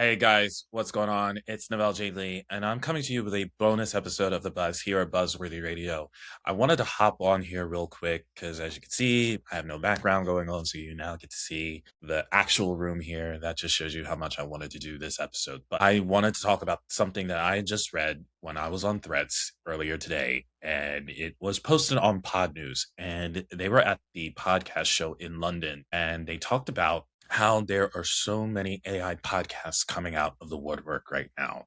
Hey guys, what's going on? It's Novell J. Lee, and I'm coming to you with a bonus episode of The Buzz here at Buzzworthy Radio. I wanted to hop on here real quick because, as you can see, I have no background going on, so you now get to see the actual room here. That just shows you how much I wanted to do this episode. But I wanted to talk about something that I just read when I was on Threads earlier today, and it was posted on Pod News, and they were at the podcast show in London, and they talked about how there are so many AI podcasts coming out of the woodwork right now.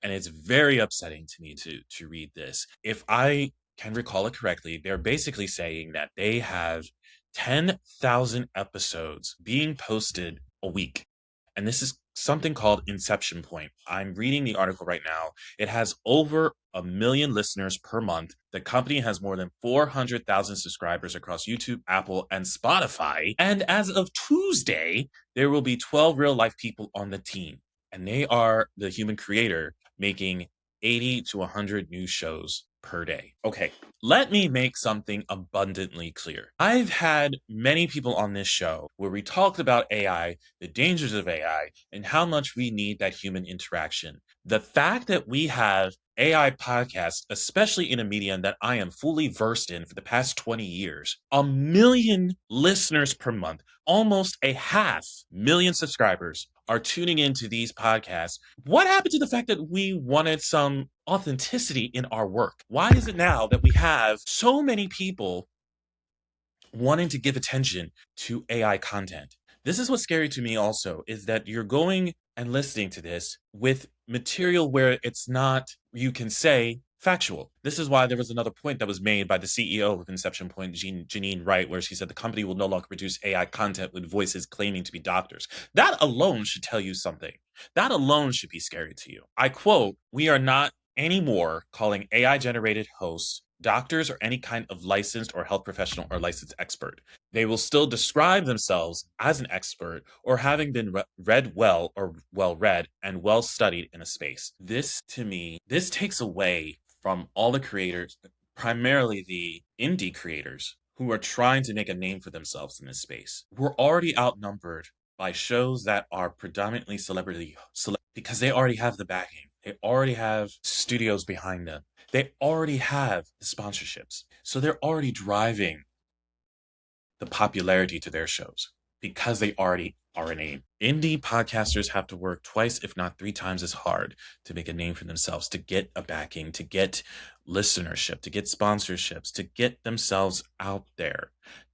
And it's very upsetting to me to read this. If I can recall it correctly, they're basically saying that they have 10,000 episodes being posted a week. And this is something called Inception Point. I'm reading the article right now. It has over 1 million listeners per month. The company has more than 400,000 subscribers across YouTube, Apple, and Spotify. And as of Tuesday, there will be 12 real life people on the team. And they are the human creator making 80 to 100 new shows per day. Okay, let me make something abundantly clear. I've had many people on this show where we talked about AI, the dangers of AI, and how much we need that human interaction. The fact that we have AI podcasts, especially in a medium that I am fully versed in for the past 20 years, 1 million listeners per month, almost a 500,000 subscribers are tuning into these podcasts. What happened to the fact that we wanted some authenticity in our work? Why is it now that we have so many people wanting to give attention to AI content? This is what's scary to me also, is that you're going and listening to this with material where it's not, you can say, factual. This is why there was another point that was made by the CEO of Inception Point, Janine Wright, where she said the company will no longer produce AI content with voices claiming to be doctors. That alone should tell you something. That alone should be scary to you. I quote, "We are not anymore calling AI generated hosts doctors or any kind of licensed or health professional or licensed expert. They will still describe themselves as an expert or having been read well or well read and well studied in a space." This, to me, this takes away from all the creators, primarily the indie creators, who are trying to make a name for themselves in this space. We're already outnumbered by shows that are predominantly celebrity because they already have the backing. They already have studios behind them. They already have the sponsorships. So they're already driving the popularity to their shows because they already are a name. Indie podcasters have to work twice, if not 3 times as hard to make a name for themselves, to get a backing, to get listenership, to get sponsorships, to get themselves out there,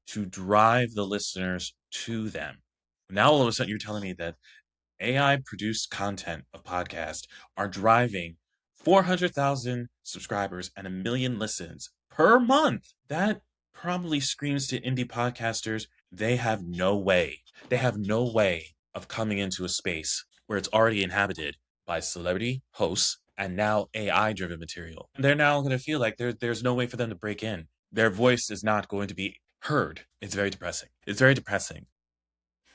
to drive the listeners to them. Now, all of a sudden, you're telling me that AI produced content of podcasts are driving 400,000 subscribers and 1 million listens per month. That probably screams to indie podcasters they have no way. They have no way of coming into a space where it's already inhabited by celebrity hosts and now AI driven material. They're now going to feel like there's no way for them to break in. Their voice is not going to be heard. It's very depressing. It's very depressing.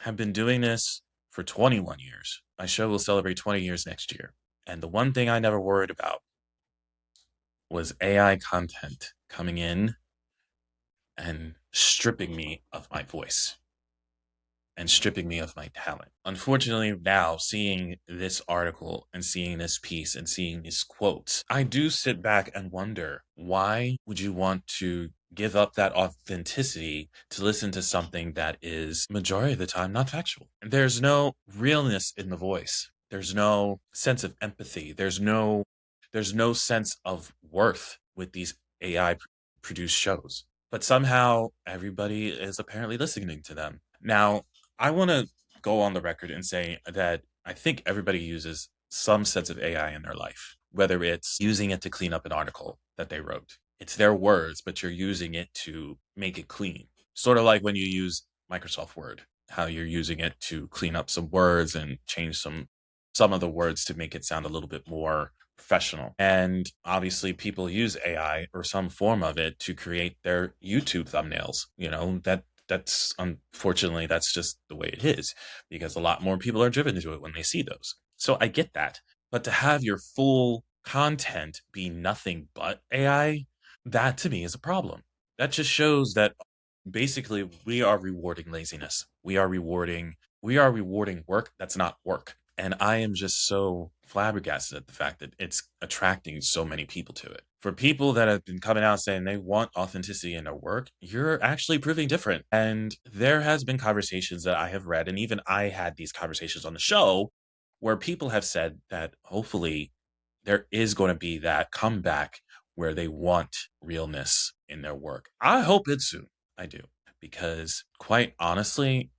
I've been doing this for 21 years. My show will celebrate 20 years next year. And the one thing I never worried about was AI content coming in and stripping me of my voice and stripping me of my talent. Unfortunately, now seeing this article and seeing this piece and seeing these quotes, I do sit back and wonder, why would you want to give up that authenticity to listen to something that is majority of the time not factual? There's no realness in the voice. There's no sense of empathy. There's no sense of worth with these AI produced shows. But somehow everybody is apparently listening to them. Now, I want to go on the record and say that I think everybody uses some sense of AI in their life, whether it's using it to clean up an article that they wrote. It's their words, but you're using it to make it clean. Sort of like when you use Microsoft Word, how you're using it to clean up some words and change some of the words to make it sound a little bit more professional. And obviously people use AI or some form of it to create their YouTube thumbnails. That's unfortunately, that's just the way it is, because a lot more people are driven to it when they see those. So I get that. But to have your full content be nothing but AI, that to me is a problem. That just shows that basically we are rewarding laziness. We are rewarding work that's not work. And I am just so flabbergasted at the fact that it's attracting so many people to it. For people that have been coming out saying they want authenticity in their work, you're actually proving different. And there has been conversations that I have read, and even I had these conversations on the show where people have said that hopefully there is going to be that comeback where they want realness in their work. I hope it's soon. I do. Because quite honestly,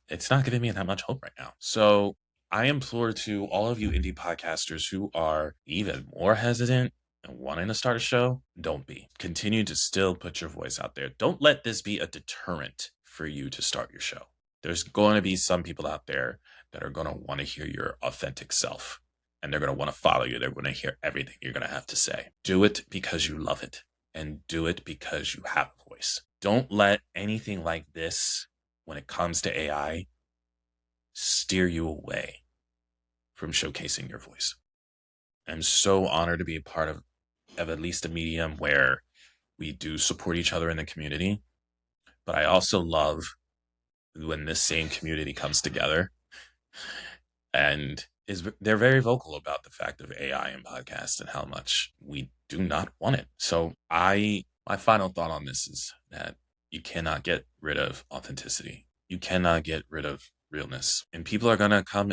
it's not giving me that much hope right now. So I implore to all of you indie podcasters who are even more hesitant and wanting to start a show, don't be. Continue to still put your voice out there. Don't let this be a deterrent for you to start your show. There's going to be some people out there that are going to want to hear your authentic self, and they're going to want to follow you. They're going to hear everything you're going to have to say. Do it because you love it, and do it because you have a voice. Don't let anything like this, when it comes to AI, steer you away from showcasing your voice. I'm so honored to be a part of at least a medium where we do support each other in the community. But I also love when this same community comes together and they're very vocal about the fact of AI and podcasts and how much we do not want it. So my final thought on this is that you cannot get rid of authenticity. You cannot get rid of realness. And people are going to come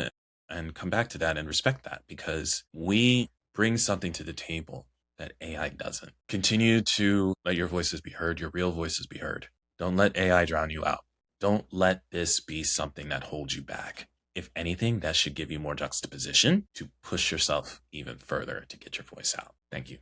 back to that and respect that, because we bring something to the table that AI doesn't. Continue to let your voices be heard, your real voices be heard. Don't let AI drown you out. Don't let this be something that holds you back. If anything, that should give you more juxtaposition to push yourself even further to get your voice out. Thank you.